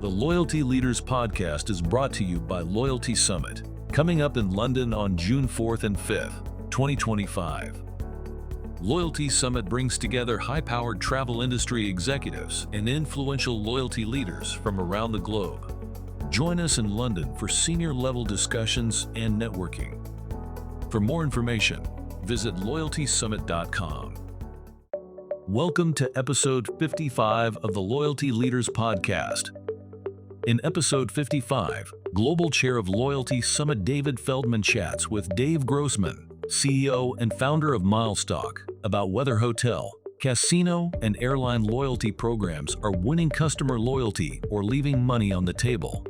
The Loyalty Leaders podcast is brought to you by Loyalty Summit, coming up in London on June 4th and 5th, 2025. Loyalty Summit brings together high-powered travel industry executives and influential loyalty leaders from around the globe. Join us in London for senior-level discussions and networking. For more information, visit loyaltysummit.com. Welcome to episode 55 of the Loyalty Leaders podcast. In episode 55, Global Chair of Loyalty Summit David Feldman chats with Dave Grossman, CEO and founder of MilesTalk, about whether hotel, casino, and airline loyalty programs are winning customer loyalty or leaving money on the table.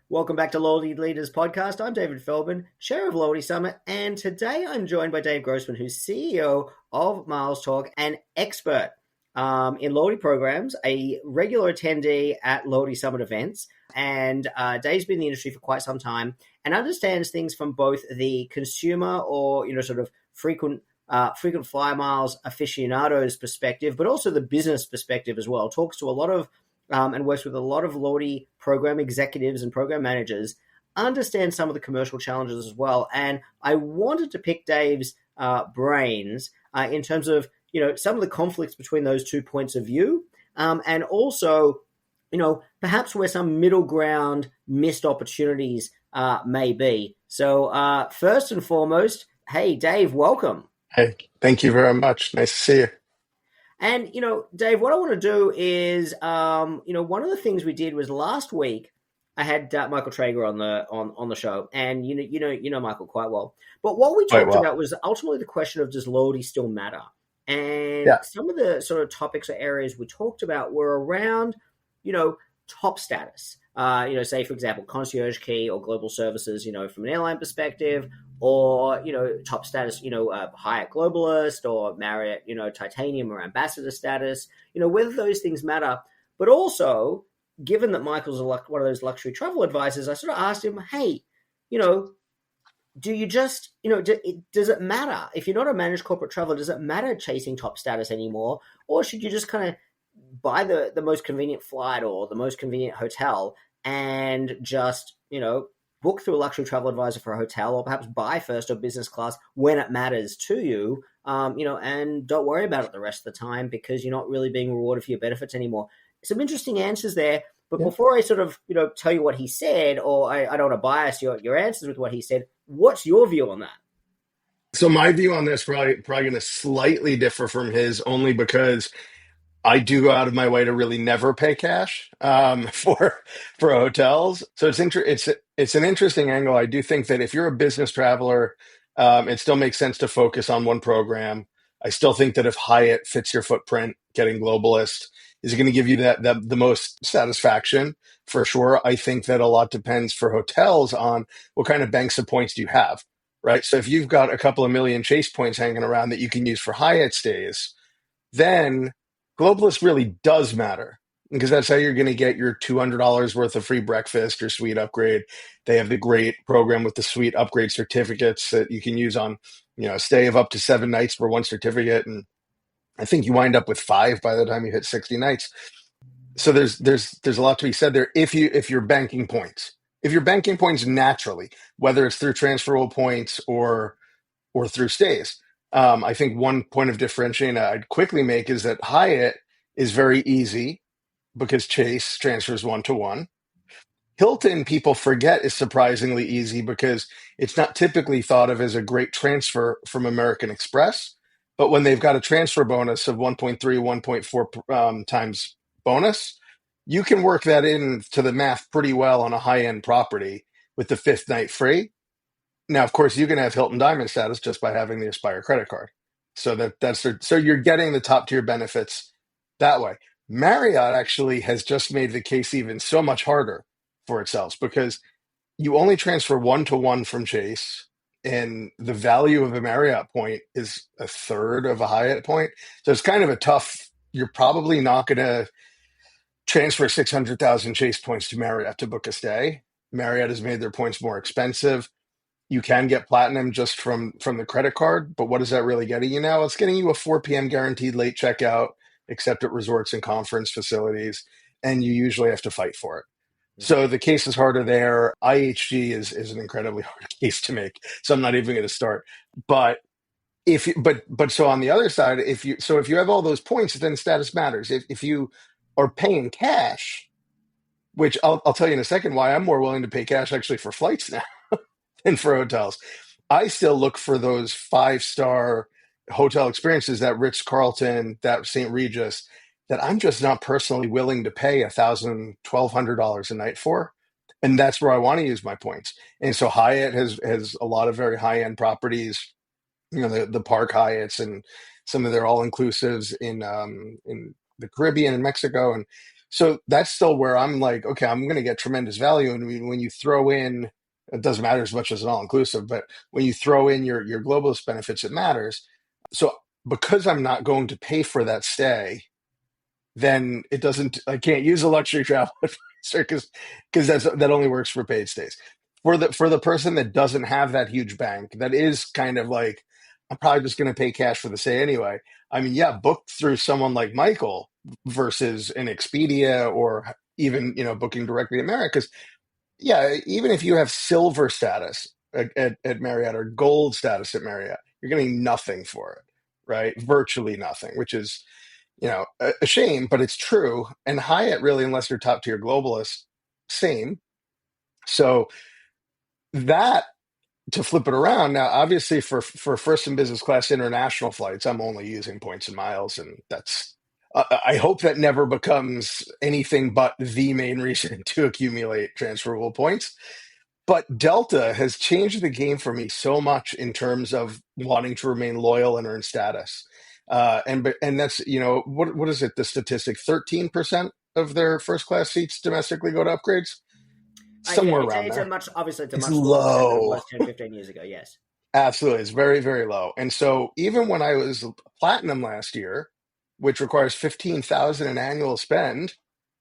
Welcome back to Loyalty Leaders Podcast. I'm David Feldman, Chair of Loyalty Summit, and today I'm joined by Dave Grossman, who's CEO of MilesTalk and expert in loyalty programs, a regular attendee at Loyalty Summit events, and Dave's been in the industry for quite some time and understands things from both the consumer or sort of frequent flyer miles aficionados perspective, but also the business perspective as well. Talks to a lot of and works with a lot of loyalty program executives and program managers, understands some of the commercial challenges as well. And I wanted to pick Dave's brains in terms of some of the conflicts between those two points of view, and also perhaps where some middle ground missed opportunities may be. So first and foremost, hey Dave, welcome. Hey, thank you very much. Nice to see you. And, Dave, what I want to do is, one of the things we did was last week I had Michael Traeger on the show, and you know Michael quite well. But what we talked about was ultimately the question of, does loyalty still matter? And some of the sort of topics or areas we talked about were around, top status. Say, for example, concierge key or global services, from an airline perspective, or, top status, Hyatt Globalist or Marriott, Titanium or ambassador status, whether those things matter. But also, given that Michael's one of those luxury travel advisors, I sort of asked him, hey, do you just, does it matter? If you're not a managed corporate traveler, does it matter chasing top status anymore? Or should you just kind of buy the most convenient flight or the most convenient hotel and just, book through a luxury travel advisor for a hotel, or perhaps buy first or business class when it matters to you, and don't worry about it the rest of the time because you're not really being rewarded for your benefits anymore. Some interesting answers there. But before I sort of, tell you what he said, or I don't want to bias your answers with what he said, what's your view on that? So my view on this probably going to slightly differ from his, only because I do go out of my way to really never pay cash for hotels. So it's an interesting angle. I do think that if you're a business traveler, it still makes sense to focus on one program. I still think that if Hyatt fits your footprint, getting Globalist is going to give you the most satisfaction for sure. I think that a lot depends for hotels on what kind of banks of points do you have, right? So if you've got a couple of million Chase points hanging around that you can use for Hyatt stays, then Globalist really does matter, because that's how you're going to get your $200 worth of free breakfast or suite upgrade. They have the great program with the suite upgrade certificates that you can use on, a stay of up to 7 nights for one certificate. And I think you wind up with 5 by the time you hit 60 nights. So there's a lot to be said there if you're banking points. If you're banking points naturally, whether it's through transferable points or through stays. I think one point of differentiating I'd quickly make is that Hyatt is very easy because Chase transfers 1-to-1. Hilton, people forget, is surprisingly easy because it's not typically thought of as a great transfer from American Express. But when they've got a transfer bonus of 1.3, 1.4 times bonus, you can work that into the math pretty well on a high-end property with the 5th night free. Now, of course, you can have Hilton Diamond status just by having the Aspire credit card. So so you're getting the top tier benefits that way. Marriott actually has just made the case even so much harder for itself, because you only transfer 1-to-1 from Chase, and the value of a Marriott point is a third of a Hyatt point. So it's kind of a tough, you're probably not going to transfer 600,000 Chase points to Marriott to book a stay. Marriott has made their points more expensive. You can get platinum just from the credit card, but what is that really getting you now? It's getting you a 4 p.m. guaranteed late checkout, except at resorts and conference facilities. and you usually have to fight for it. Mhm. So the case is harder there. IHG is an incredibly hard case to make. So I'm not even going to start. But if you, but so on the other side, if you have all those points, then status matters. If you are paying cash, which I'll tell you in a second why I'm more willing to pay cash actually for flights now than for hotels. I still look for those 5-star hotel experiences, that Ritz Carlton, that St. Regis, that I'm just not personally willing to pay $1,000, $1,200 a night for. And that's where I want to use my points. And so Hyatt has a lot of very high end properties, the Park Hyatts and some of their all inclusives in the Caribbean and Mexico. And so that's still where I'm like, okay, I'm going to get tremendous value. And when you throw in, it doesn't matter as much as an all inclusive, but when you throw in your globalist benefits, it matters. So because I'm not going to pay for that stay, then I can't use a luxury travel advisor because that only works for paid stays. For the person that doesn't have that huge bank, that is kind of like, I'm probably just going to pay cash for the stay anyway. I mean, yeah, booked through someone like Michael versus an Expedia or even, booking directly at Marriott. Because yeah, even if you have silver status at Marriott or gold status at Marriott, you're getting nothing for it, right? Virtually nothing, which is, a shame, but it's true. And Hyatt really, unless you're top tier globalist, same. So that, to flip it around now, obviously for first and business class international flights, I'm only using points and miles, and that's I hope that never becomes anything but the main reason to accumulate transferable points. But Delta has changed the game for me so much in terms of wanting to remain loyal and earn status. And that's, what is it? The statistic, 13% of their first class seats domestically go to upgrades, Yeah, somewhere around it's a there. much obviously it's a It's much smaller percent than it low. was 10, 15 years ago. Yes. Absolutely. It's very, very low. And so even when I was platinum last year, which requires 15,000 an annual spend,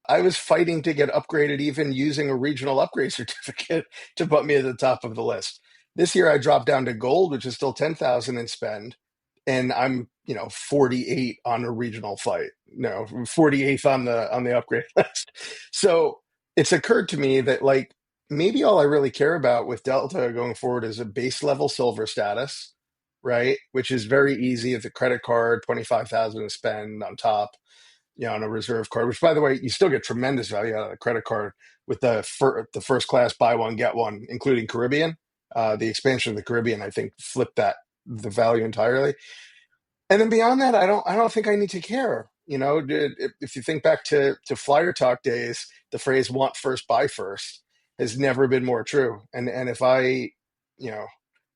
I was fighting to get upgraded even using a regional upgrade certificate to put me at the top of the list. This year I dropped down to gold, which is still 10,000 in spend, and I'm, 48 on a regional flight. No, 48th on the upgrade list. So it's occurred to me that like maybe all I really care about with Delta going forward is a base level silver status, right? Which is very easy with a credit card, 25,000 to spend on top, on a reserve card, which by the way, you still get tremendous value out of the credit card with the first class buy one, get one, including Caribbean. The expansion of the Caribbean, I think, flipped the value entirely. And then beyond that, I don't think I need to care. If you think back to Flyer Talk days, the phrase "want first, buy first" has never been more true. And if you know,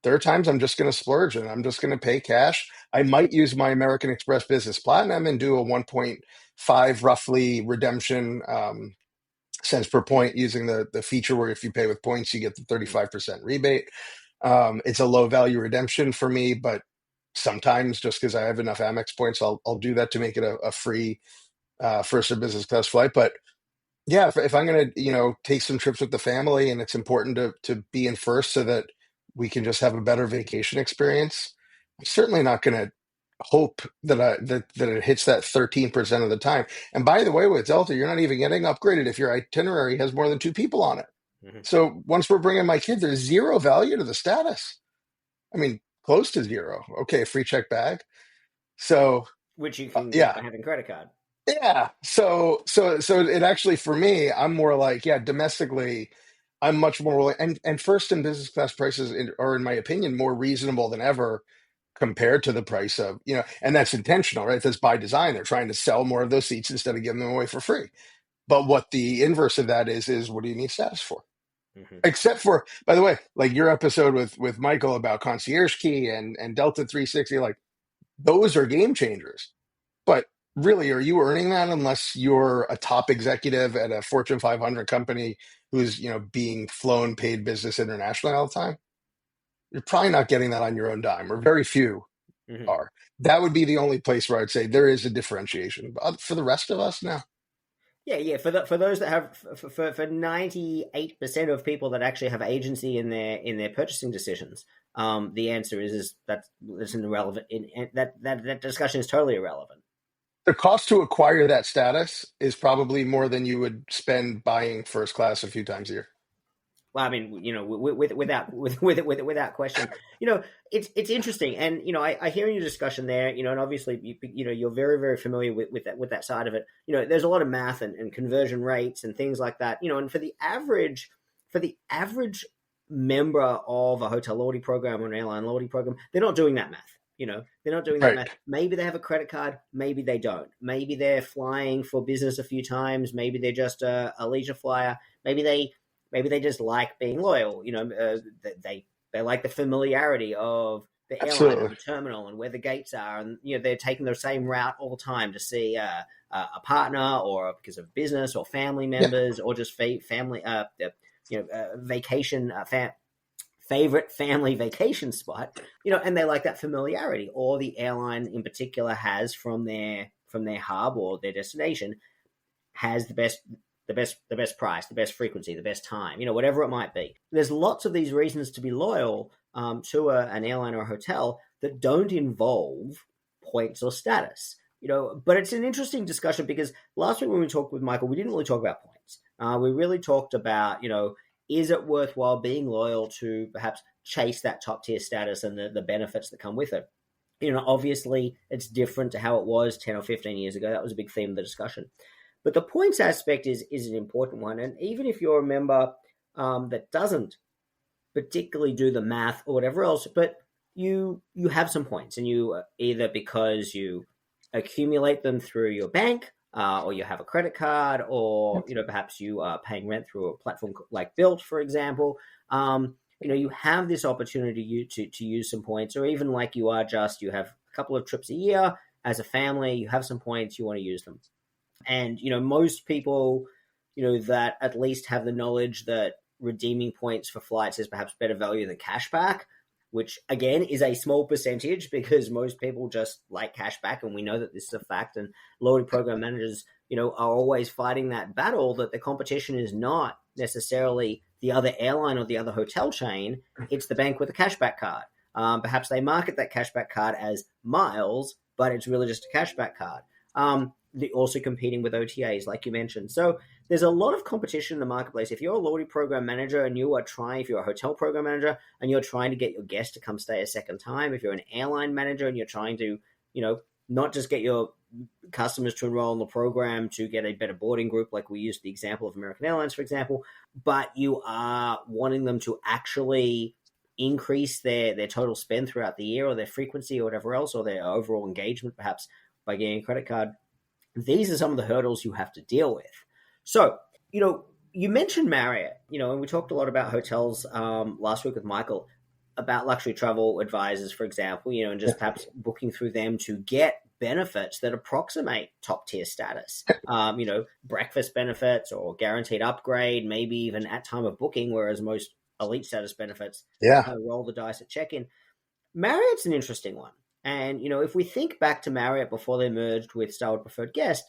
there are times I'm just going to splurge and I'm just going to pay cash. I might use my American Express Business Platinum and do a 1.5 roughly redemption cents per point using the feature where if you pay with points, you get the 35% rebate. It's a low value redemption for me, but sometimes just because I have enough Amex points, I'll do that to make it a free first or business class flight. But yeah, if I'm going to take some trips with the family and it's important to be in first so that we can just have a better vacation experience, I'm certainly not going to hope that it hits that 13% of the time. And by the way, with Delta, you're not even getting upgraded if your itinerary has more than 2 people on it. Mm-hmm. So once we're bringing my kids, there's zero value to the status. I mean, close to zero. Okay, free check bag. So Which you can get yeah, by having credit card. yeah. So it actually for me, I'm more like, yeah, domestically, I'm much more willing. And first and business class prices are, in my opinion, more reasonable than ever compared to the price of, and that's intentional, right? That's by design. They're trying to sell more of those seats instead of giving them away for free. But what the inverse of that is what do you need status for? Mm-hmm. Except for, by the way, like your episode with Michael about concierge key and Delta 360, like those are game changers. But really, are you earning that unless you're a top executive at a Fortune 500 company who's, being flown paid business internationally all the time? You're probably not getting that on your own dime, or very few Mm-hmm. are. That would be the only place where I'd say there is a differentiation. But for the rest of us, no. Yeah. For those that have for 98% of people that actually have agency in their purchasing decisions, the answer is that's an irrelevant. That discussion is totally irrelevant. The cost to acquire that status is probably more than you would spend buying first class a few times a year. Well, I mean, without question, it's interesting, and I hear in your discussion there, and obviously, you're very, very familiar with that side of it. There's a lot of math and conversion rates and things like that. And for the average member of a hotel loyalty program or an airline loyalty program, they're not doing that math. They're not doing that Right. math. Maybe they have a credit card, maybe they don't. Maybe they're flying for business a few times. Maybe they're just a leisure flyer. Maybe they just like being loyal. They like the familiarity of the airline and Absolutely. the terminal and where the gates are, and they're taking the same route all the time to see a partner, or because of business or family Yeah. members, or just family, vacation, favorite family vacation spot. And they like that familiarity, or the airline in particular has from their hub or their destination has the best price, the best frequency, the best time, whatever it might be. There's lots of these reasons to be loyal to an airline or a hotel that don't involve points or status. But it's an interesting discussion, because last week when we talked with Michael, we didn't really talk about points. We really talked about, is it worthwhile being loyal to perhaps chase that top tier status and the benefits that come with it? Obviously it's different to how it was 10 or 15 years ago. That was a big theme of the discussion. But the points aspect is an important one. And even if you're a member that doesn't particularly do the math or whatever else, but you have some points, and you either because you accumulate them through your bank, or you have a credit card, or perhaps you are paying rent through a platform like Built, for example. You have this opportunity to use some points, or even like you have a couple of trips a year as a family, you have some points, you want to use them. And, most people, that at least have the knowledge that redeeming points for flights is perhaps better value than cash back, which again is a small percentage, because most people just like cash back. And we know that this is a fact. And loyalty program managers, are always fighting that battle, that the competition is not necessarily the other airline or the other hotel chain. It's the bank with a cashback card. Perhaps they market that cashback card as miles, but it's really just a cashback card. They're also competing with OTAs, like you mentioned. So there's a lot of competition in the marketplace. If you're a loyalty program manager and if you're a hotel program manager and you're trying to get your guests to come stay a second time, if you're an airline manager and you're trying to, not just get your customers to enroll in the program to get a better boarding group, like we used the example of American Airlines, for example, but you are wanting them to actually increase their total spend throughout the year, or their frequency or whatever else, or their overall engagement, perhaps by getting a credit card. These are some of the hurdles you have to deal with. So, you mentioned Marriott, and we talked a lot about hotels last week with Michael, about luxury travel advisors, for example, and just perhaps booking through them to get benefits that approximate top tier status, breakfast benefits or guaranteed upgrade, maybe even at time of booking, whereas most elite status benefits roll the dice at check-in. Marriott's an interesting one. And, if we think back to Marriott before they merged with Starwood Preferred Guest,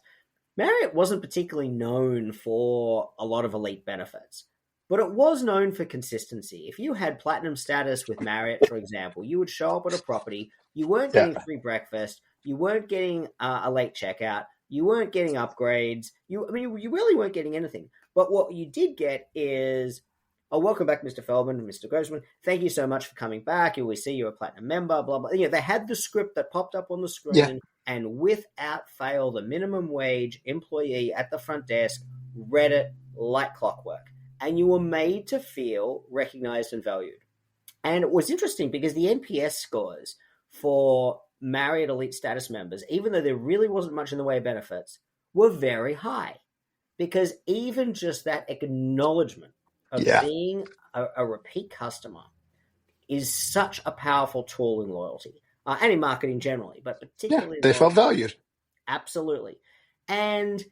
Marriott wasn't particularly known for a lot of elite benefits, but it was known for consistency. If you had platinum status with Marriott, for example, you would show up at a property, you weren't getting free breakfast, you weren't getting a late checkout, you weren't getting upgrades, you really weren't getting anything. But what you did get is, welcome back, Mr. Feldman and Mr. Grossman. Thank you so much for coming back. We see you're a platinum member, blah, blah. They had the script that popped up on the screen, and without fail, the minimum wage employee at the front desk read it like clockwork. And you were made to feel recognized and valued. And it was interesting because the NPS scores for Marriott Elite status members, even though there really wasn't much in the way of benefits, were very high. Because even just that acknowledgement of being a repeat customer is such a powerful tool in loyalty, and in marketing generally, but particularly they felt valued. Absolutely. And,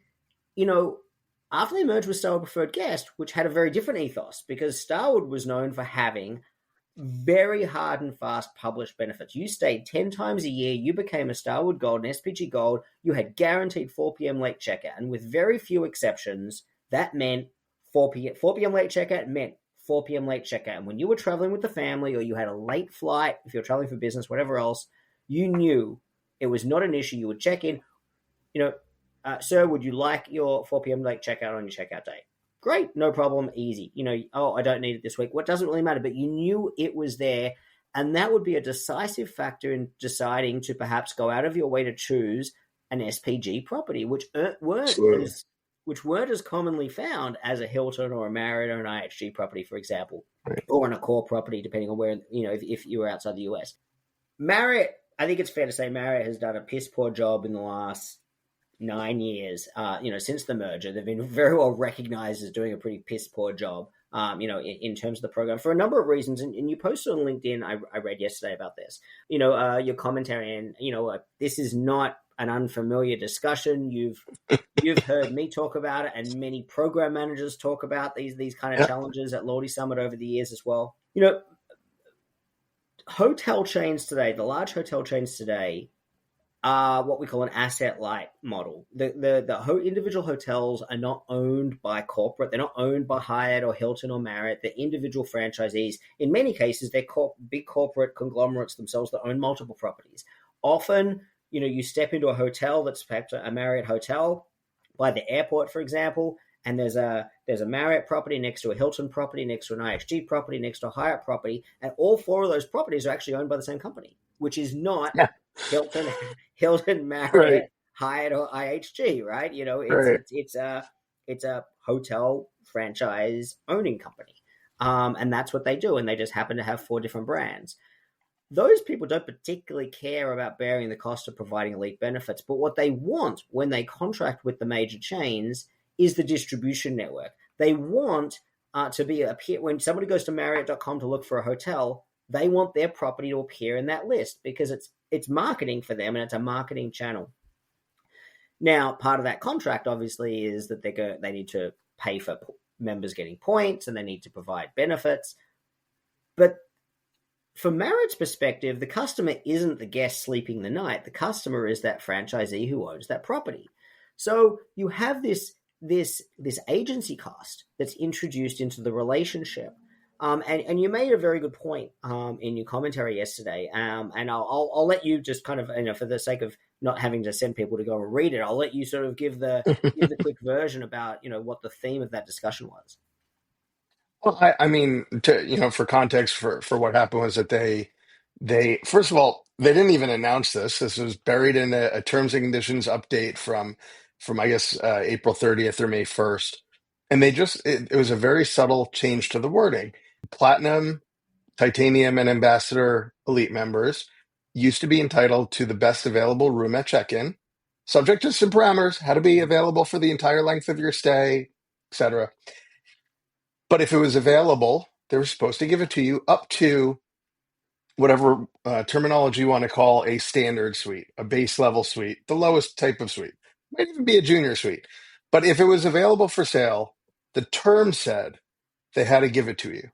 after they merged with Starwood Preferred Guest, which had a very different ethos, because Starwood was known for having very hard and fast published benefits. You stayed 10 times a year, you became a Starwood Gold, an SPG Gold, you had guaranteed 4 p.m. late checkout, and with very few exceptions, that meant 4 p.m. late checkout meant 4 p.m. late checkout. And when you were traveling with the family, or you had a late flight, if you're traveling for business, whatever else, you knew it was not an issue. You would check in, Sir, would you like your 4 p.m. late checkout on your checkout day? Great, no problem, easy. Oh, I don't need it this week. What doesn't really matter, but you knew it was there, and that would be a decisive factor in deciding to perhaps go out of your way to choose an SPG property, Absolutely. which weren't as commonly found as a Hilton or a Marriott or an IHG property, for example, Right. or an Accor property, depending on where if you were outside the US. Marriott, I think it's fair to say Marriott has done a piss poor job in the last 9 years, since the merger. They've been very well recognized as doing a pretty piss poor job, in terms of the program for a number of reasons. And you posted on LinkedIn, I read yesterday about this, your commentary, and, this is not an unfamiliar discussion. You've heard me talk about it, and many program managers talk about these kind of challenges at Loyalty Summit over the years as well. Hotel chains today, the large hotel chains today, are what we call an asset light model. The individual hotels are not owned by corporate. They're not owned by Hyatt or Hilton or Marriott. They're individual franchisees. In many cases, they're big corporate conglomerates themselves that own multiple properties. Often, you step into a hotel that's perhaps a Marriott hotel by the airport, for example, and there's a Marriott property next to a Hilton property, next to an IHG property, next to a Hyatt property, and all four of those properties are actually owned by the same company, which is not Hilton, Marriott, Right. Hyatt, or IHG, right? Right. It's a hotel franchise owning company, and that's what they do, and they just happen to have four different brands. Those people don't particularly care about bearing the cost of providing elite benefits, but what they want when they contract with the major chains is the distribution network. They want to appear when somebody goes to Marriott.com to look for a hotel. They want their property to appear in that list because it's marketing for them, and it's a marketing channel. Now, part of that contract obviously is that they need to pay for members getting points, and they need to provide benefits. But from Marriott's perspective, the customer isn't the guest sleeping the night. The customer is that franchisee who owns that property. So you have this agency cost that's introduced into the relationship. And you made a very good point in your commentary yesterday. And I'll let you just kind of, for the sake of not having to send people to go and read it, I'll let you sort of give the quick version about, what the theme of that discussion was. Well, I mean, for context, for what happened was that they first of all, they didn't even announce this. This was buried in a terms and conditions update from I guess April 30th or May 1st, and it was a very subtle change to the wording. Platinum, Titanium, and Ambassador Elite members used to be entitled to the best available room at check-in, subject to some parameters, had to be available for the entire length of your stay, etc. But if it was available, they were supposed to give it to you up to whatever terminology you want to call a standard suite, a base level suite, the lowest type of suite. Might even be a junior suite. But if it was available for sale, the term said they had to give it to you.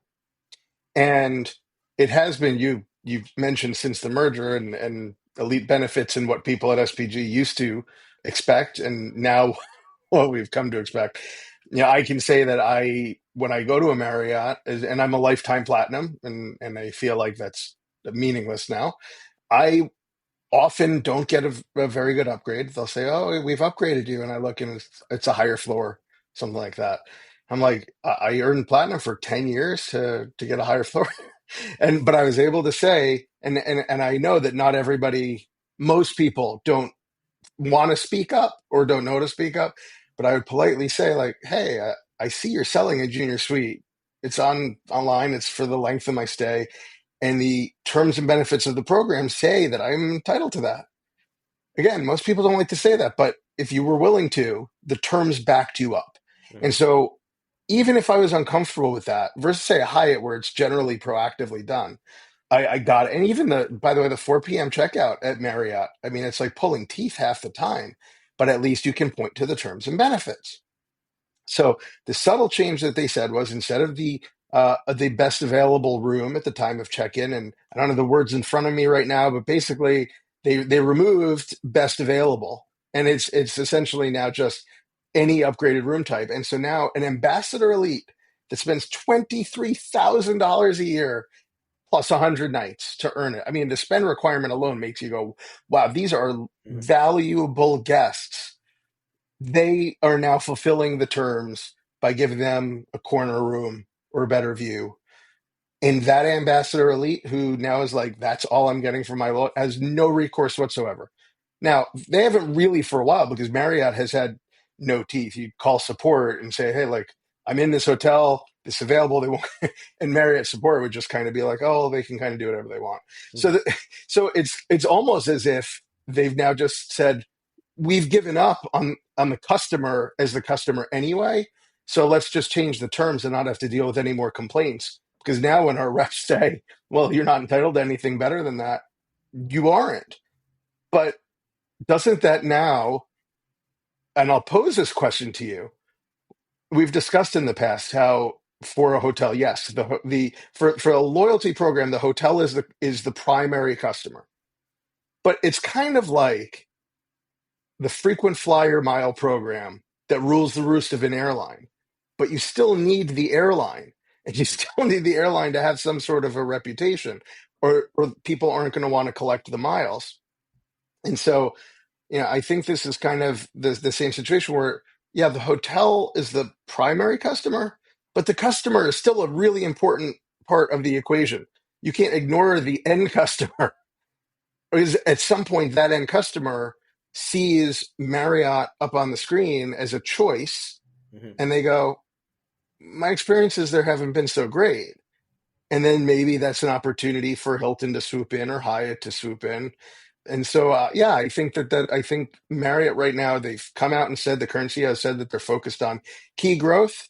And it has been, you've mentioned since the merger and elite benefits and what people at SPG used to expect, and now what we've come to expect. I can say that when I go to a Marriott, and I'm a lifetime platinum, and I feel like that's meaningless now, I often don't get a very good upgrade. They'll say, "Oh, we've upgraded you," and I look and it's a higher floor, something like that. I'm like, I earned platinum for 10 years to get a higher floor, but I was able to say, and I know that not everybody, most people don't want to speak up or don't know to speak up, but I would politely say, like, hey, I see you're selling a junior suite. It's online. It's for the length of my stay. And the terms and benefits of the program say that I'm entitled to that. Again, most people don't like to say that, but if you were willing to, the terms backed you up. Mm-hmm. And so even if I was uncomfortable with that, versus say a Hyatt where it's generally proactively done, I got it. And even by the way, the 4 p.m. checkout at Marriott, I mean, it's like pulling teeth half the time, but at least you can point to the terms and benefits. So the subtle change that they said was instead of the best available room at the time of check-in, and I don't have the words in front of me right now, but basically they removed best available, and it's essentially now just any upgraded room type. And so now an Ambassador Elite that spends $23,000 a year plus 100 nights to earn it. I mean, the spend requirement alone makes you go, wow, these are valuable guests they are now fulfilling the terms by giving them a corner room or a better view. And that ambassador elite who now is like, that's all I'm getting from my has no recourse whatsoever. Now, they haven't really for a while because Marriott has had no teeth. You call support and say, hey, like, I'm in this hotel, it's available. They won't, and Marriott support would just kind of be like, oh, they can kind of do whatever they want. So, so it's almost as if they've now just said, we've given up on the customer as the customer anyway. So let's just change the terms and not have to deal with any more complaints. Because now when our reps say, well, you're not entitled to anything better than that, you aren't. But doesn't that now, and I'll pose this question to you, we've discussed in the past how for a hotel, yes, for a loyalty program, the hotel is the primary customer. But it's kind of like the frequent flyer mile program that rules the roost of an airline. But you still need the airline, and you still need the airline to have some sort of a reputation, or people aren't going to want to collect the miles. And so, I think this is kind of the same situation where, yeah, the hotel is the primary customer, but the customer is still a really important part of the equation. You can't ignore the end customer. Because at some point, that end customer sees Marriott up on the screen as a choice, and they go, my experiences there haven't been so great. And then maybe that's an opportunity for Hilton to swoop in or Hyatt to swoop in. And so, yeah, I think I think Marriott right now, they've come out and said, the current CEO has said that they're focused on key growth,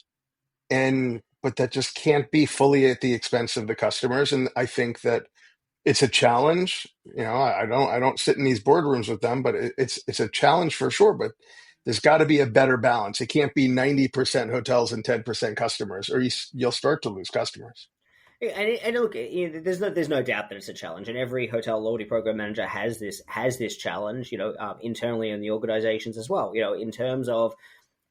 but that just can't be fully at the expense of the customers. And I think that it's a challenge. I don't sit in these boardrooms with them, but it's a challenge for sure. But there's got to be a better balance. It can't be 90% hotels and 10% customers, or you'll start to lose customers. And look, there's no doubt that it's a challenge, and every hotel loyalty program manager has this challenge, internally in the organizations as well, in terms of,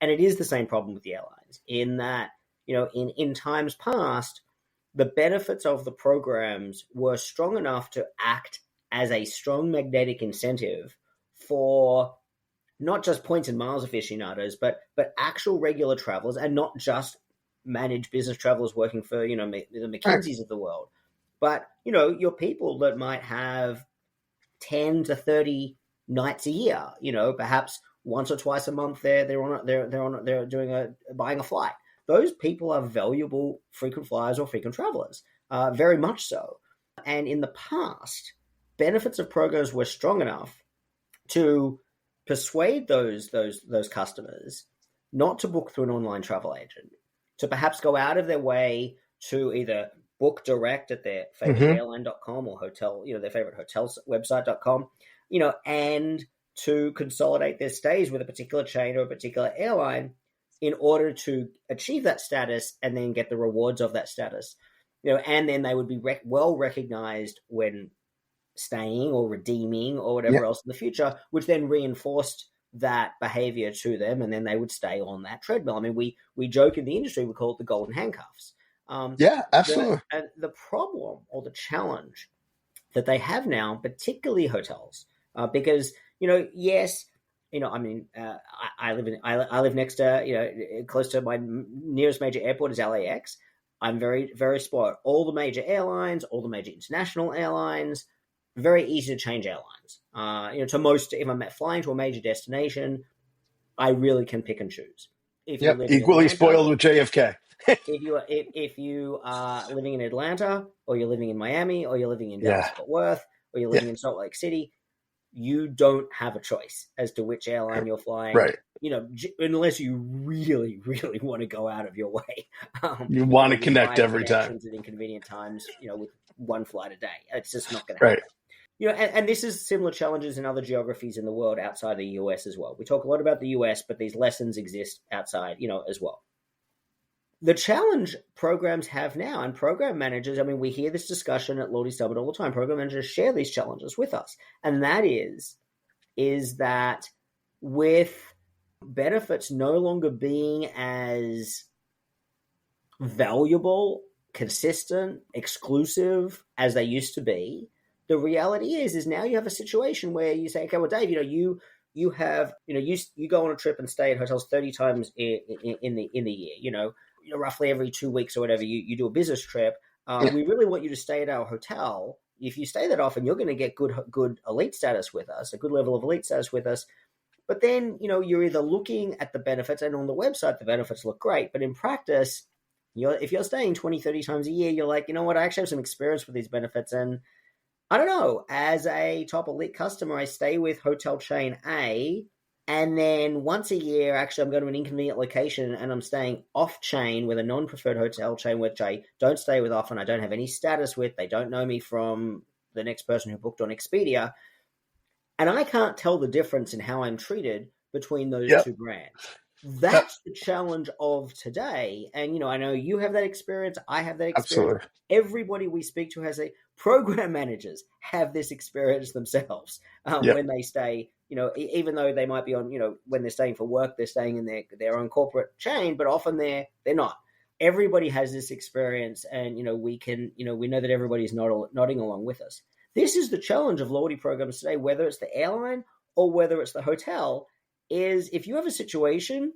and it is the same problem with the airlines in that, in times past, the benefits of the programs were strong enough to act as a strong magnetic incentive for not just points and miles aficionados, but actual regular travelers, and not just managed business travelers working for, the McKinseys of the world, but, your people that might have 10 to 30 nights a year, perhaps once or twice a month they're buying a flight. Those people are valuable frequent flyers or frequent travelers, very much so. And in the past, benefits of programs were strong enough to persuade those customers not to book through an online travel agent, to perhaps go out of their way to either book direct at their favorite airline.com or hotel, their favorite hotel website.com, and to consolidate their stays with a particular chain or a particular airline in order to achieve that status and then get the rewards of that status. And then they would be well recognized when staying or redeeming or whatever else in the future, which then reinforced that behavior to them, and then they would stay on that treadmill. I mean, we joke in the industry, we call it the golden handcuffs. Yeah, absolutely. The problem or the challenge that they have now, particularly hotels, because yes, I mean, I live next to close to my nearest major airport is LAX. I'm very, very spoiled. All the major airlines, all the major international airlines, very easy to change airlines. To most, if I'm flying to a major destination, I really can pick and choose. If you're living equally in Atlanta, spoiled with JFK. if you are living in Atlanta, or you're living in Miami, or you're living in Dallas Fort Worth, or you're living in Salt Lake City, you don't have a choice as to which airline you're flying. Right. Unless you really, really want to go out of your way. You want to connect every time at inconvenient times. With one flight a day, it's just not going to happen. Right. And this is similar challenges in other geographies in the world outside the US as well. We talk a lot about the US, but these lessons exist outside, as well. The challenge programs have now, and program managers, I mean, we hear this discussion at Loyalty Summit all the time. Program managers share these challenges with us. And that is that with benefits no longer being as valuable, consistent, exclusive as they used to be, the reality is now you have a situation where you say, okay, well, Dave, you have, you go on a trip and stay at hotels 30 times in the year, roughly every 2 weeks or whatever, you do a business trip. Yeah. We really want you to stay at our hotel. If you stay that often, you're going to get good elite status with us, a good level of elite status with us. But then, you're either looking at the benefits, and on the website, the benefits look great. But in practice, if you're staying 20, 30 times a year, you're like, you know what, I actually have some experience with these benefits. And I don't know, as a top elite customer, I stay with hotel chain A, and then once a year, actually, I'm going to an inconvenient location and I'm staying off chain with a non-preferred hotel chain, which I don't stay with often. I don't have any status with. They don't know me from the next person who booked on Expedia. And I can't tell the difference in how I'm treated between those two brands. That's the challenge of today. And, I know you have that experience. I have that experience. Absolutely. Everybody we speak to has program managers have this experience themselves when they stay, even though they might be on, when they're staying for work, they're staying in their own corporate chain, but often they're not. Everybody has this experience, and, we know that everybody's nodding along with us. This is the challenge of loyalty programs today, whether it's the airline or whether it's the hotel, is if you have a situation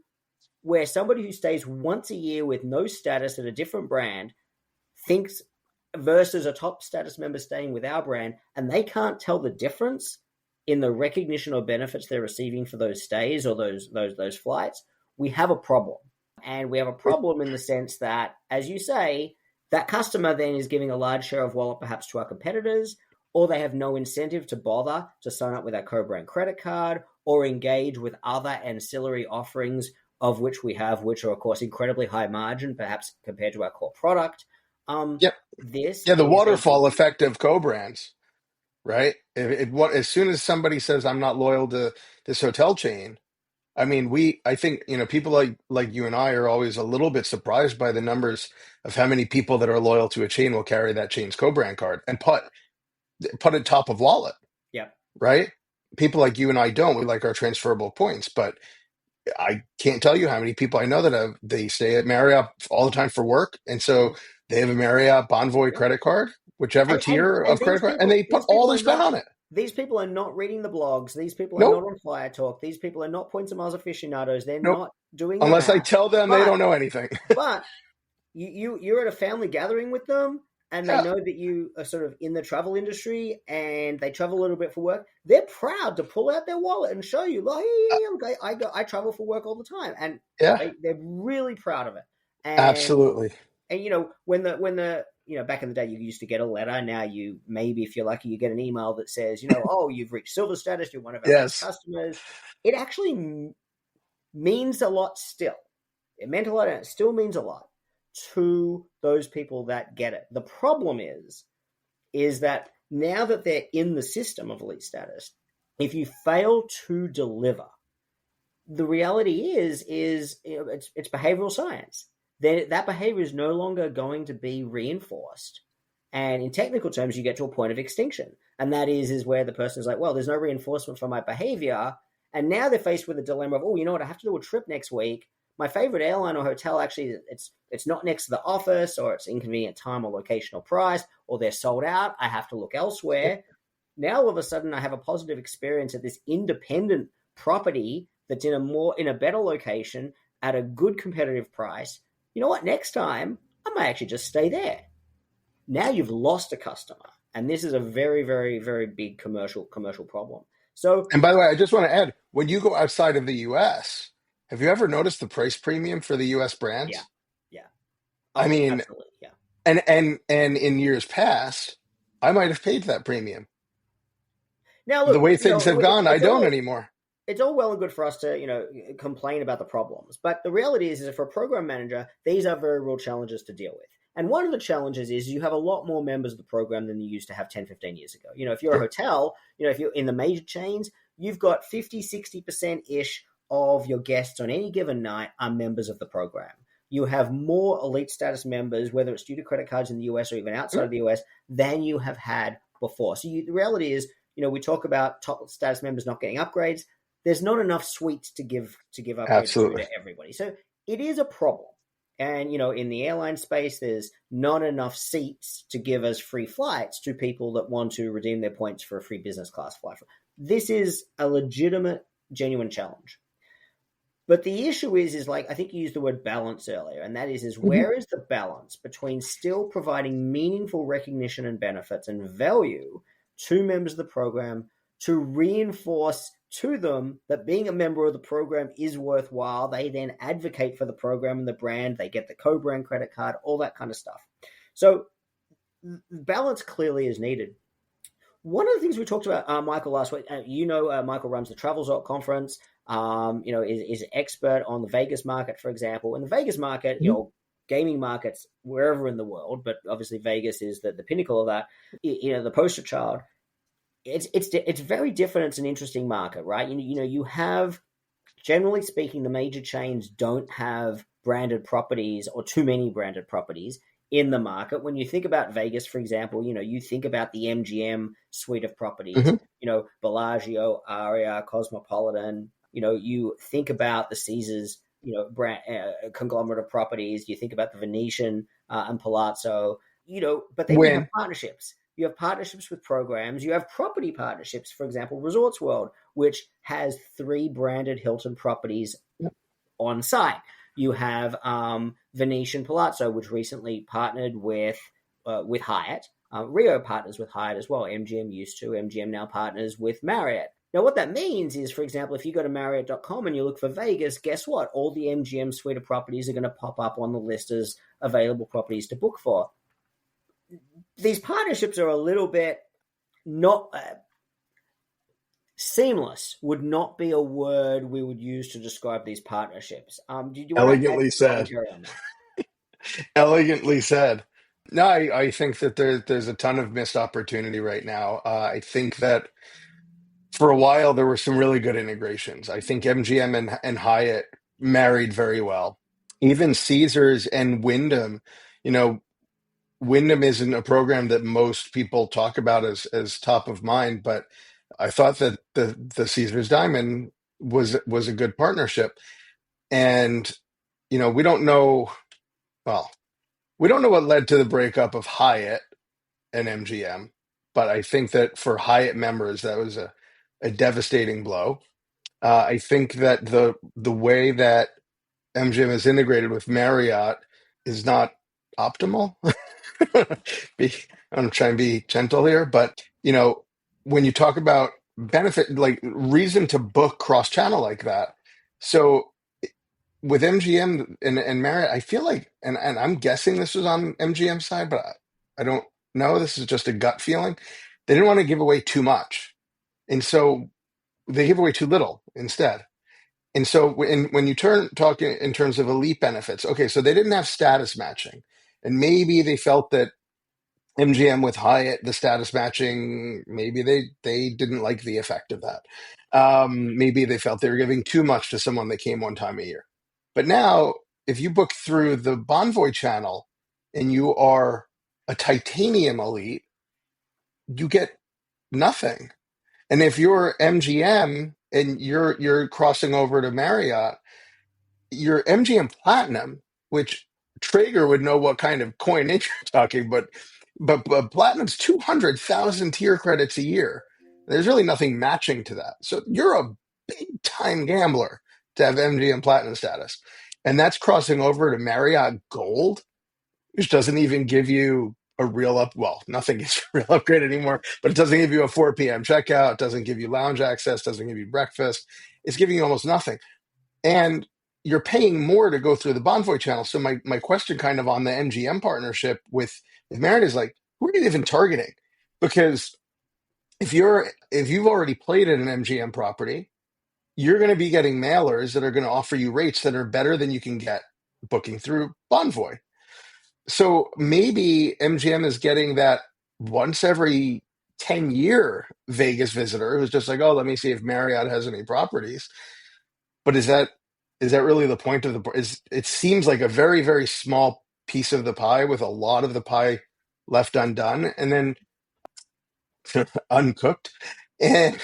where somebody who stays once a year with no status at a different brand thinks versus a top status member staying with our brand, and they can't tell the difference in the recognition or benefits they're receiving for those stays or those flights, we have a problem. And we have a problem in the sense that, as you say, that customer then is giving a large share of wallet perhaps to our competitors, or they have no incentive to bother to sign up with our co-brand credit card or engage with other ancillary offerings of which we have, which are, of course, incredibly high margin, perhaps compared to our core product. The waterfall effect of co-brands, right? As soon as somebody says, I'm not loyal to this hotel chain, I mean, I think, people like you and I are always a little bit surprised by the numbers of how many people that are loyal to a chain will carry that chain's co-brand card and put it top of wallet. Yeah. Right? People like you and I don't. We like our transferable points, but I can't tell you how many people I know that they stay at Marriott all the time for work, and so they have a Marriott Bonvoy credit card, whichever tier of credit card, and they put all their spend on it. These people are not reading the blogs. These people are Nope. not on Flyer Talk. These people are not Points and Miles aficionados. They're Nope. not doing unless I tell them they don't know anything. But you're at a family gathering with them, and they know that you are sort of in the travel industry and they travel a little bit for work. They're proud to pull out their wallet and show you, like, hey, I travel for work all the time. And they're really proud of it. And, absolutely. And, when the back in the day, you used to get a letter. Now you, maybe if you're lucky, you get an email that says, oh, you've reached silver status. You're one of our best customers. It actually means a lot still. It meant a lot, and it still means a lot to those people that get it. The problem is that now that they're in the system of elite status, if you fail to deliver, the reality is it's behavioral science. That behavior is no longer going to be reinforced. And in technical terms, you get to a point of extinction. And that is where the person is like, well, there's no reinforcement for my behavior. And now they're faced with a dilemma of, oh, you know what, I have to do a trip next week. My favorite airline or hotel, actually, it's not next to the office, or it's inconvenient time or location or price, or they're sold out. I have to look elsewhere. Now, all of a sudden, I have a positive experience at this independent property that's in a better location at a good competitive price. You know what? Next time, I might actually just stay there. Now you've lost a customer, and this is a very, very, very big commercial problem. So, and by the way, I just want to add, when you go outside of the U.S., have you ever noticed the price premium for the U.S. brands? Yeah. I mean, absolutely, yeah. And in years past, I might have paid that premium. Now, look, the way things have gone, I don't anymore. It's all well and good for us to, complain about the problems. But the reality is for a program manager, these are very real challenges to deal with. And one of the challenges is you have a lot more members of the program than you used to have 10, 15 years ago. If you're a hotel, if you're in the major chains, you've got 50, 60%-ish of your guests on any given night are members of the program. You have more elite status members, whether it's due to credit cards in the US or even outside of the US, than you have had before. So the reality is, we talk about top status members not getting upgrades. There's not enough suites to give upgrades to everybody. So it is a problem. And, in the airline space, there's not enough seats to give us free flights to people that want to redeem their points for a free business class flight. This is a legitimate genuine challenge. But the issue is like, I think you used the word balance earlier, and that is Mhm. where is the balance between still providing meaningful recognition and benefits and value to members of the program to reinforce to them that being a member of the program is worthwhile. They then advocate for the program and the brand. They get the co-brand credit card, all that kind of stuff. So balance clearly is needed. One of the things we talked about, Michael, last week, Michael runs the Travelzot conference, is an expert on the Vegas market, for example. In the Vegas market, Mhm. gaming markets wherever in the world, but obviously Vegas is the pinnacle of that, the poster child. It's very different. It's an interesting market, right? You have, generally speaking, the major chains don't have branded properties or too many branded properties in the market. When you think about Vegas, for example, you think about the MGM suite of properties, Mhm. Bellagio, Aria, Cosmopolitan, you think about the Caesars, brand conglomerate of properties, you think about the Venetian and Palazzo, but then you have Win. partnerships. You have partnerships with programs. You have property partnerships. For example, Resorts World, which has 3 branded Hilton properties on site. You have Venetian Palazzo, which recently partnered with Hyatt. Rio partners with Hyatt as well. MGM used to. MGM now partners with Marriott. Now, what that means is, for example, if you go to Marriott.com and you look for Vegas, guess what? All the MGM suite of properties are going to pop up on the list as available properties to book for. These partnerships are a little bit not seamless would not be a word we would use to describe these partnerships. Did you want to add Elegantly said. commentary on that? Elegantly said. No, I think that there's a ton of missed opportunity right now. I think that for a while there were some really good integrations. I think MGM and Hyatt married very well. Even Caesars and Wyndham, you know, Wyndham isn't a program that most people talk about as top of mind, but I thought that the Caesars Diamond was a good partnership. And we don't know. Well, we don't know what led to the breakup of Hyatt and MGM, but I think that for Hyatt members, that was a devastating blow. I think that the way that MGM is integrated with Marriott is not optimal. be, I'm trying to be gentle here, but when you talk about benefit, like reason to book cross channel like that, so with MGM and Marriott, I feel like, and I'm guessing this was on MGM side, but I don't know. This is just a gut feeling. They didn't want to give away too much, and so they give away too little instead. And so when you talk in terms of elite benefits, okay, so they didn't have status matching, and maybe they felt that MGM with Hyatt, the status matching, maybe they didn't like the effect of that. Maybe they felt they were giving too much to someone that came one time a year. But now, if you book through the Bonvoy channel and you are a titanium elite, you get nothing. And if you're MGM and you're crossing over to Marriott, your MGM Platinum, which Traeger would know what kind of coinage you're talking, but Platinum's 200,000 tier credits a year. There's really nothing matching to that. So you're a big time gambler to have MGM Platinum status. And that's crossing over to Marriott Gold, which doesn't even give you a real well, nothing is a real upgrade anymore, but it doesn't give you a 4 p.m. checkout, it doesn't give you lounge access, doesn't give you breakfast. It's giving you almost nothing. And you're paying more to go through the Bonvoy channel. So my question kind of on the MGM partnership with Marriott is like, who are you even targeting? Because if you've already played at an MGM property, you're going to be getting mailers that are going to offer you rates that are better than you can get booking through Bonvoy. So maybe MGM is getting that once every 10-year Vegas visitor who's just like, oh, let me see if Marriott has any properties. But is that really the point of is it seems like a very, very small piece of the pie with a lot of the pie left undone and then uncooked. And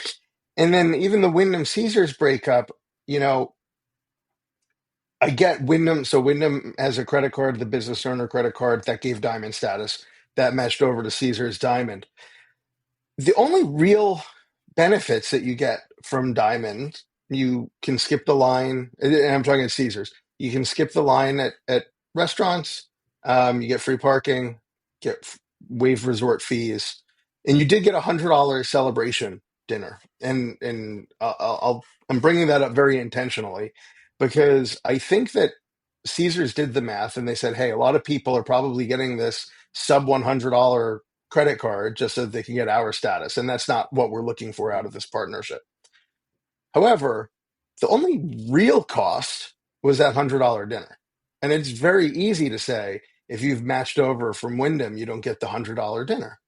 and then even the Wyndham Caesars breakup, you know, I get Wyndham. So Wyndham has a credit card, the business owner credit card that gave Diamond status that matched over to Caesars Diamond. The only real benefits that you get from Diamond You can skip the line, and I'm talking at Caesars. You can skip the line at restaurants. You get free parking, get waived resort fees, and you did get $100 celebration dinner. And I'm bringing that up very intentionally because I think that Caesars did the math and they said, hey, a lot of people are probably getting this sub $100 credit card just so they can get our status, and that's not what we're looking for out of this partnership. However, the only real cost was that $100 dinner. And it's very easy to say, if you've matched over from Wyndham, you don't get the $100 dinner,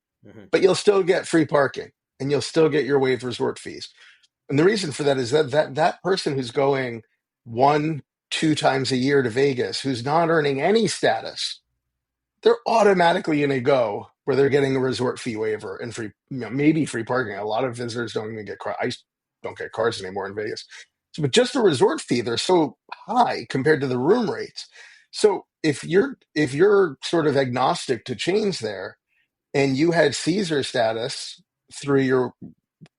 but you'll still get free parking and you'll still get your waived resort fees. And the reason for that is that person who's going 1, 2 times a year to Vegas, who's not earning any status, they're automatically going to go where they're getting a resort fee waiver and free, maybe free parking. A lot of visitors don't even get car. I don't get cars anymore in Vegas. So, but just the resort fee, they're so high compared to the room rates. So if you're sort of agnostic to chains there, and you had Caesar status through your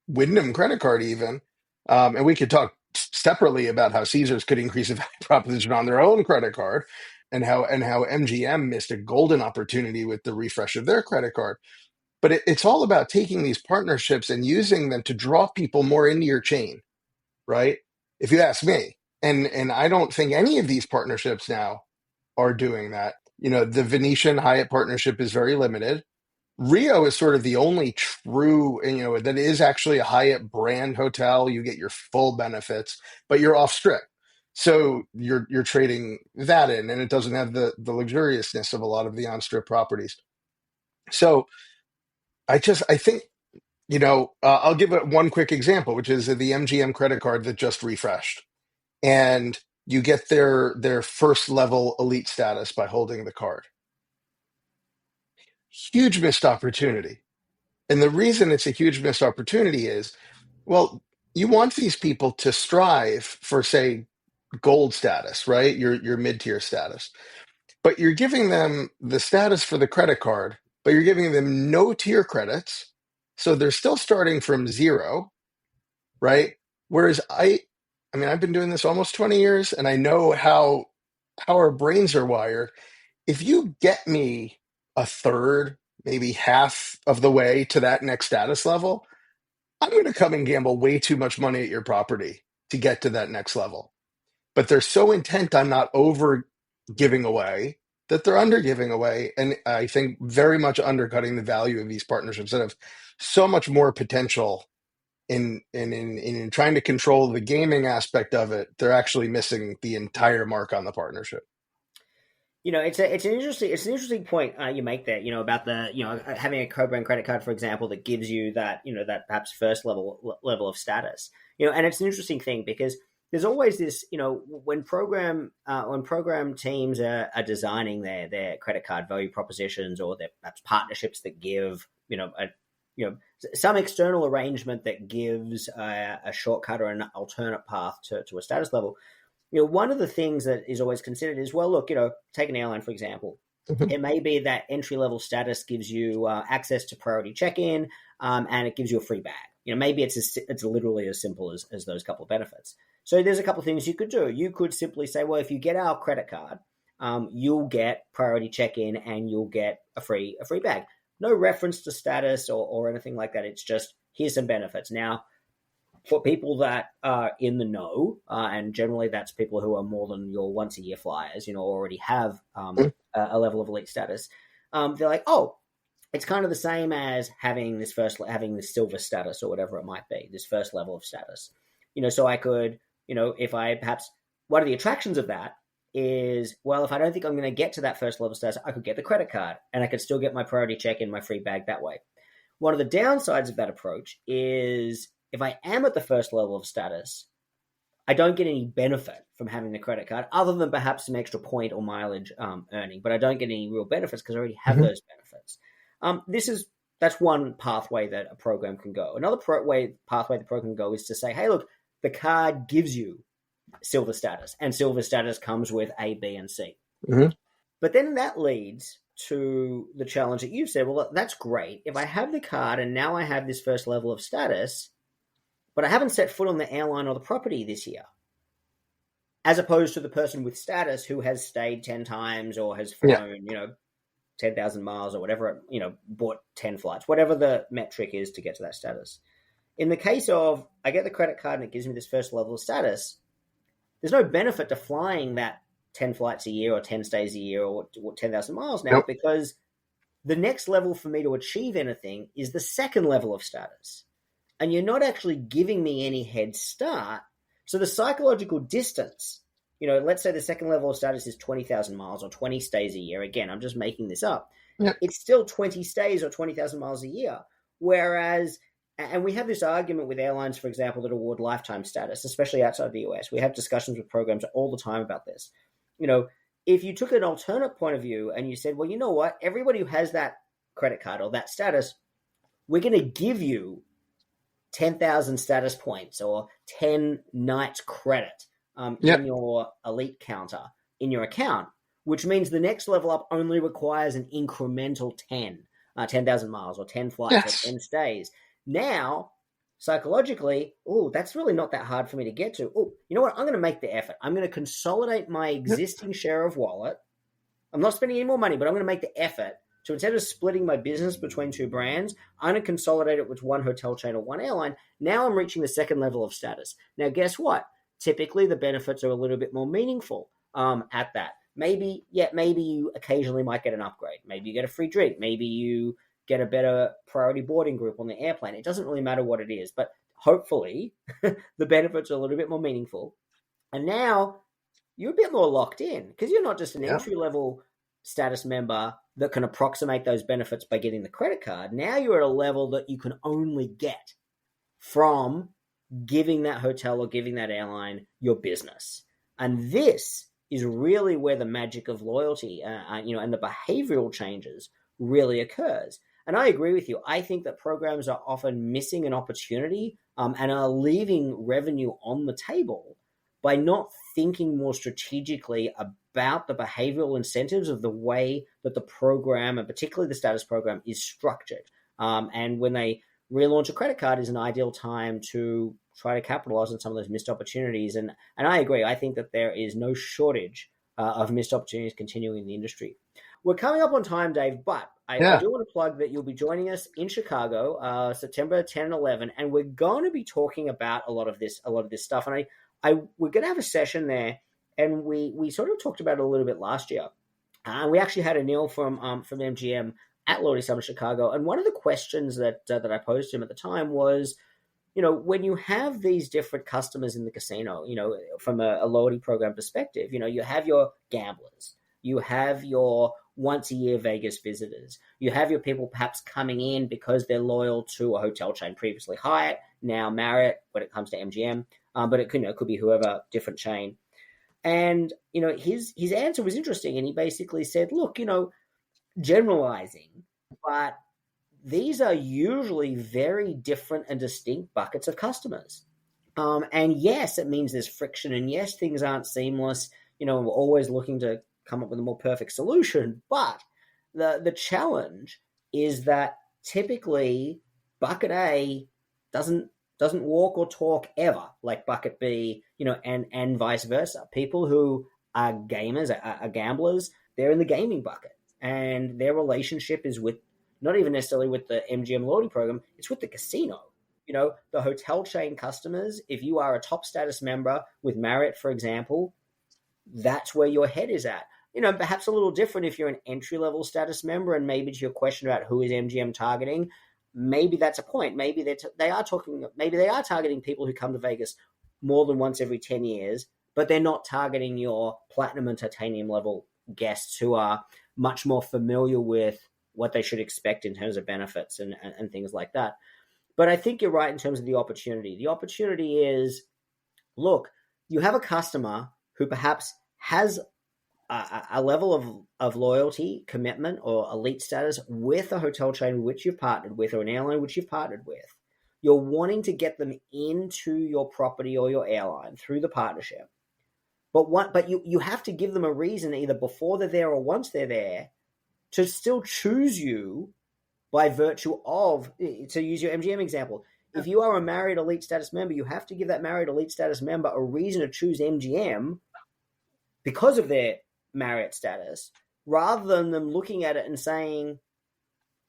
Wyndham credit card, even, and we could talk separately about how Caesars could increase the value proposition on their own credit card, and how MGM missed a golden opportunity with the refresh of their credit card. But it's all about taking these partnerships and using them to draw people more into your chain, right? If you ask me, and I don't think any of these partnerships now are doing that. The Venetian Hyatt partnership is very limited. Rio is sort of the only true, that is actually a Hyatt brand hotel. You get your full benefits, but you're off strip. So you're trading that in, and it doesn't have the luxuriousness of a lot of the on strip properties. So I think, I'll give it one quick example, which is the MGM credit card that just refreshed, and you get their first level elite status by holding the card. Huge missed opportunity. And the reason it's a huge missed opportunity is, well, you want these people to strive for, say, gold status, right? Your mid-tier status. But you're giving them the status for the credit card, but you're giving them no tier credits. So they're still starting from zero, right? Whereas I've been doing this almost 20 years, and I know how our brains are wired. If you get me a third, maybe half of the way to that next status level, I'm going to come and gamble way too much money at your property to get to that next level. But they're so intent on not over giving away that they're under giving away. And I think very much undercutting the value of these partnerships that have so much more potential in trying to control the gaming aspect of it. They're actually missing the entire mark on the partnership. It's an interesting point you make there. About the having a co-brand credit card, for example, that gives you that that perhaps first level of status. And it's an interesting thing because there's always this when program teams are designing their credit card value propositions, or their perhaps partnerships that give some external arrangement that gives a shortcut or an alternate path to a status level. One of the things that is always considered is, well, look, take an airline, for example. Mm-hmm. It may be that entry-level status gives you access to priority check-in, and it gives you a free bag. Maybe it's literally as simple as those couple of benefits. So there's a couple of things you could do. You could simply say, well, if you get our credit card, you'll get priority check-in and you'll get a free bag. No reference to status or anything like that. It's just, here's some benefits. Now, for people that are in the know, and generally that's people who are more than your once-a-year flyers, already have a level of elite status, they're like, oh, it's kind of the same as having this silver status or whatever it might be, this first level of status. So I could, if I perhaps, one of the attractions of that is, well, if I don't think I'm going to get to that first level status, I could get the credit card and I could still get my priority check-in, my free bag that way. One of the downsides of that approach is, if I am at the first level of status, I don't get any benefit from having the credit card other than perhaps some extra point or mileage earning, but I don't get any real benefits because I already have those benefits. That's one pathway that a program can go. Another pathway the program can go is to say, hey, look, the card gives you silver status, and silver status comes with A, B, and C. Mm-hmm. But then that leads to the challenge that you've said, well, that's great. If I have the card and now I have this first level of status, but I haven't set foot on the airline or the property this year. As opposed to the person with status who has stayed 10 times or has flown, 10,000 miles or whatever, bought 10 flights, whatever the metric is to get to that status. In the case of, I get the credit card and it gives me this first level of status, there's no benefit to flying that 10 flights a year or 10 stays a year or 10,000 miles now, because the next level for me to achieve anything is the second level of status. And you're not actually giving me any head start. So the psychological distance, let's say the second level of status is 20,000 miles or 20 stays a year. Again, I'm just making this up. Yep. It's still 20 stays or 20,000 miles a year. Whereas, and we have this argument with airlines, for example, that award lifetime status, especially outside the US. We have discussions with programs all the time about this. If you took an alternate point of view and you said, well, you know what, everybody who has that credit card or that status, we're going to give you 10,000 status points or 10 nights credit in your elite counter in your account, which means the next level up only requires an incremental 10,000 miles or 10 flights or 10 stays. Now, psychologically, that's really not that hard for me to get to. You know what? I'm going to make the effort. I'm going to consolidate my existing share of wallet. I'm not spending any more money, but I'm going to make the effort. So instead of splitting my business between two brands, I'm going to consolidate it with one hotel chain or one airline. Now I'm reaching the second level of status. Now, guess what? Typically, the benefits are a little bit more meaningful at that. Maybe you occasionally might get an upgrade. Maybe you get a free drink. Maybe you get a better priority boarding group on the airplane. It doesn't really matter what it is, but hopefully the benefits are a little bit more meaningful. And now you're a bit more locked in because you're not just an entry-level status member that can approximate those benefits by getting the credit card. Now you're at a level that you can only get from giving that hotel or giving that airline your business. And this is really where the magic of loyalty, and the behavioral changes really occurs. And I agree with you. I think that programs are often missing an opportunity and are leaving revenue on the table by not thinking more strategically about the behavioral incentives of the way that the program, and particularly the status program, is structured. And when they relaunch a credit card is an ideal time to try to capitalize on some of those missed opportunities. And I agree. I think that there is no shortage of missed opportunities continuing in the industry. We're coming up on time, Dave, but I do want to plug that you'll be joining us in Chicago, September 10 and 11, and we're going to be talking about a lot of this stuff. And we're going to have a session there, and we sort of talked about it a little bit last year. We actually had Anil from MGM at Loyalty Summit Chicago, and one of the questions that I posed to him at the time was, when you have these different customers in the casino, from a loyalty program perspective, you have your gamblers, you have your once-a-year Vegas visitors, you have your people perhaps coming in because they're loyal to a hotel chain, previously Hyatt, now Marriott when it comes to MGM, but it could be whoever, different chain. And, his answer was interesting, and he basically said, look, generalizing, but these are usually very different and distinct buckets of customers. And yes, it means there's friction, and yes, things aren't seamless. We're always looking to come up with a more perfect solution. But the challenge is that typically bucket A doesn't walk or talk ever like bucket B, and vice versa. People who are gamers, are gamblers, they're in the gaming bucket, and their relationship is with not even necessarily with the MGM loyalty program, it's with the casino. The hotel chain customers, if you are a top status member with Marriott, for example, that's where your head is at. Perhaps a little different if you're an entry-level status member, and maybe to your question about who is MGM targeting, maybe that's a point. Maybe they are targeting people who come to Vegas more than once every 10 years, but they're not targeting your platinum and titanium level guests who are much more familiar with what they should expect in terms of benefits and things like that. But I think you're right in terms of the opportunity. The opportunity is, look, you have a customer who perhaps has a level of loyalty, commitment, or elite status with a hotel chain which you've partnered with, or an airline which you've partnered with. You're wanting to get them into your property or your airline through the partnership. But you have to give them a reason, either before they're there or once they're there, to still choose you by virtue of, to use your MGM example, if you are a married elite status member, you have to give that married elite status member a reason to choose MGM because of their Marriott status, rather than them looking at it and saying,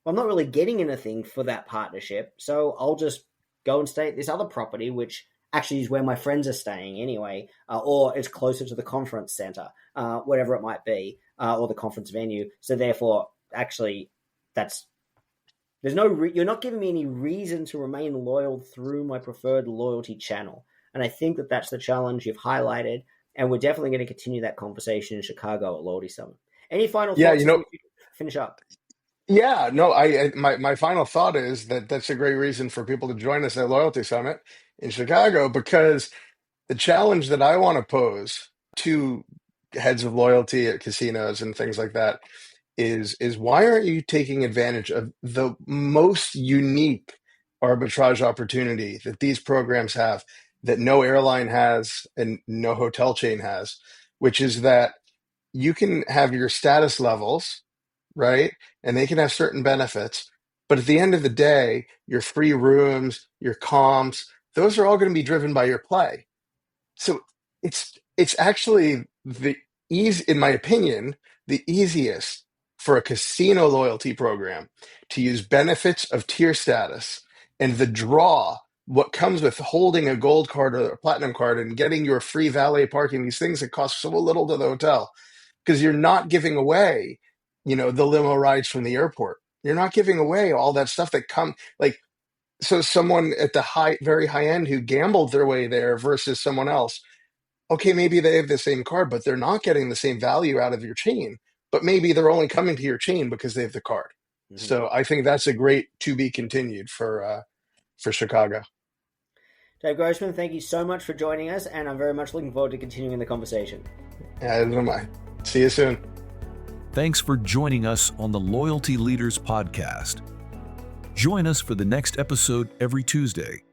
well, I'm not really getting anything for that partnership, so I'll just go and stay at this other property, which actually is where my friends are staying anyway, or it's closer to the conference center, whatever it might be, or the conference venue. So therefore, actually, there's no you're not giving me any reason to remain loyal through my preferred loyalty channel. And I think that's the challenge you've highlighted, and we're definitely going to continue that conversation in Chicago at Loyalty Summit. Any final thoughts? Yeah, Finish up. Yeah, no, my final thought is that that's a great reason for people to join us at Loyalty Summit in Chicago, because the challenge that I want to pose to heads of loyalty at casinos and things like that is why aren't you taking advantage of the most unique arbitrage opportunity that these programs have, that no airline has and no hotel chain has, which is that you can have your status levels, right? And they can have certain benefits. But at the end of the day, your free rooms, your comps, those are all going to be driven by your play. So it's actually in my opinion, the easiest for a casino loyalty program to use benefits of tier status and the draw, what comes with holding a gold card or a platinum card and getting your free valet parking, these things that cost so little to the hotel, because you're not giving away, the limo rides from the airport. You're not giving away all that stuff that so someone at the very high end who gambled their way there versus someone else. Okay, maybe they have the same card, but they're not getting the same value out of your chain. But maybe they're only coming to your chain because they have the card. Mm-hmm. So I think that's a great to be continued for Chicago. Dave Grossman, thank you so much for joining us, and I'm very much looking forward to continuing the conversation. As am I. See you soon. Thanks for joining us on the Loyalty Leaders Podcast. Join us for the next episode every Tuesday.